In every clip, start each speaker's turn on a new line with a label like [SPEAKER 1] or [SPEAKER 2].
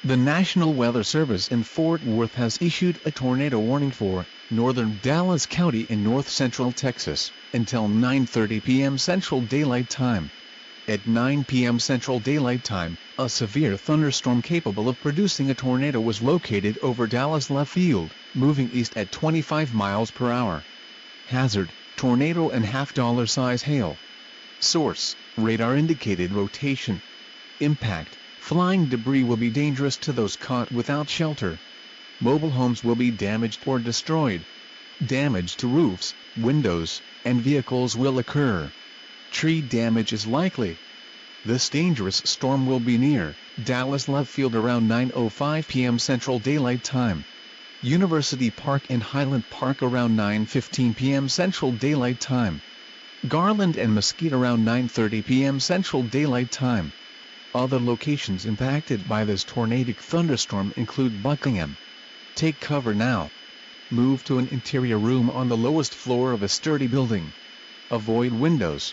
[SPEAKER 1] The National Weather Service in Fort Worth has issued a tornado warning for northern Dallas County in north-central Texas until 9:30 p.m. Central Daylight Time. At 9 p.m. Central Daylight Time, a severe thunderstorm capable of producing a tornado was located over Dallas left field, moving east at 25 miles per hour. Hazard: tornado and $half size hail. Source: radar indicated rotation. Impact: flying debris will be dangerous to those caught without shelter. Mobile homes will be damaged or destroyed. Damage to roofs, windows, and vehicles will occur. Tree damage is likely. This dangerous storm will be near Dallas left field around 9:05 p.m. Central Daylight Time. University Park and Highland Park around 9:15 p.m. Central Daylight Time. Garland and Mesquite around 9:30 p.m. Central Daylight Time. Other locations impacted by this tornadic thunderstorm include Buckingham. Take cover now. Move to an interior room on the lowest floor of a sturdy building. Avoid windows.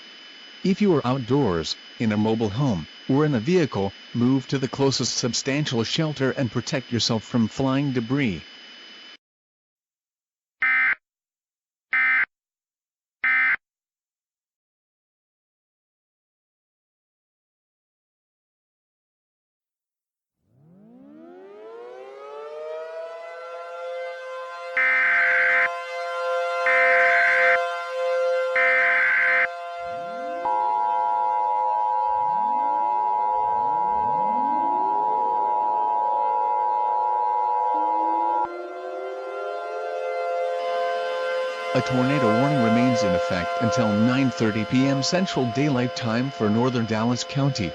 [SPEAKER 1] If you are outdoors, in a mobile home, or in a vehicle, move to the closest substantial shelter and protect yourself from flying debris. A tornado warning remains in effect until 9:30 p.m. Central Daylight Time for northern Dallas County.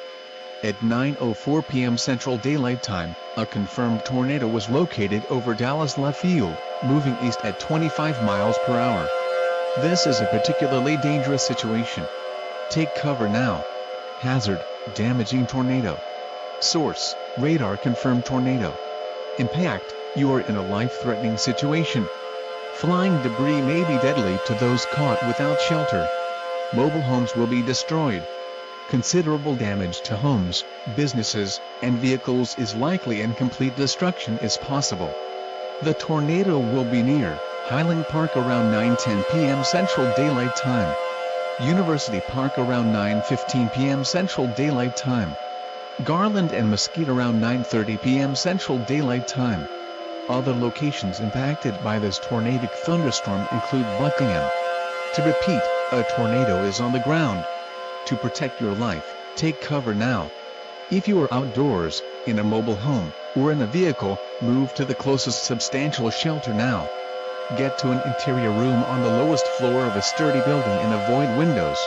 [SPEAKER 1] At 9:04 p.m. Central Daylight Time, a confirmed tornado was located over Dallas left field, moving east at 25 miles per hour. This is a particularly dangerous situation. Take cover now. Hazard: damaging tornado. Source: radar confirmed tornado. Impact: you are in a life-threatening situation. Flying debris may be deadly to those caught without shelter. Mobile homes will be destroyed. Considerable damage to homes, businesses, and vehicles is likely and complete destruction is possible. The tornado will be near Highland Park around 9:10 p.m. Central Daylight Time. University Park around 9:15 p.m. Central Daylight Time. Garland and Mesquite around 9:30 p.m. Central Daylight Time. Other locations impacted by this tornadic thunderstorm include Buckingham. To repeat, a tornado is on the ground. To protect your life, take cover now. If you are outdoors, in a mobile home, or in a vehicle, move to the closest substantial shelter now. Get to an interior room on the lowest floor of a sturdy building and avoid windows.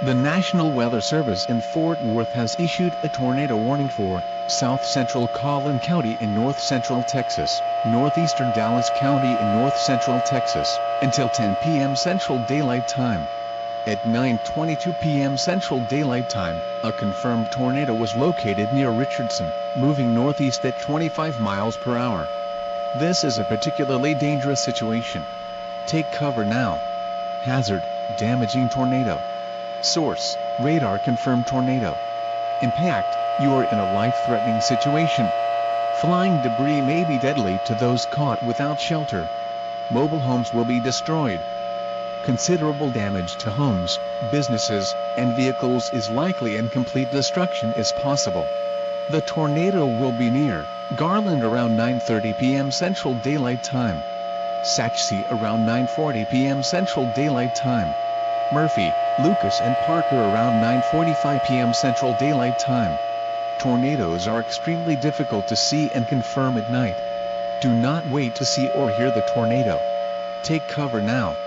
[SPEAKER 1] The National Weather Service in Fort Worth has issued a tornado warning for south-central Collin County in north-central Texas, northeastern Dallas County in north-central Texas, until 10 p.m. Central Daylight Time. At 9:22 p.m. Central Daylight Time, a confirmed tornado was located near Richardson, moving northeast at 25 miles per hour. This is a particularly dangerous situation. Take cover now. Hazard: damaging tornado. Source: radar confirmed tornado. Impact: you are in a life-threatening situation. Flying debris may be deadly to those caught without shelter. Mobile homes will be destroyed. Considerable damage to homes, businesses, and vehicles is likely and complete destruction is possible. The tornado will be near Garland around 9:30 p.m. Central Daylight Time. Sachse around 9:40 p.m. Central Daylight Time. Murphy, Lucas and Parker around 9:45 p.m. Central Daylight Time. Tornadoes are extremely difficult to see and confirm at night. Do not wait to see or hear the tornado. Take cover now.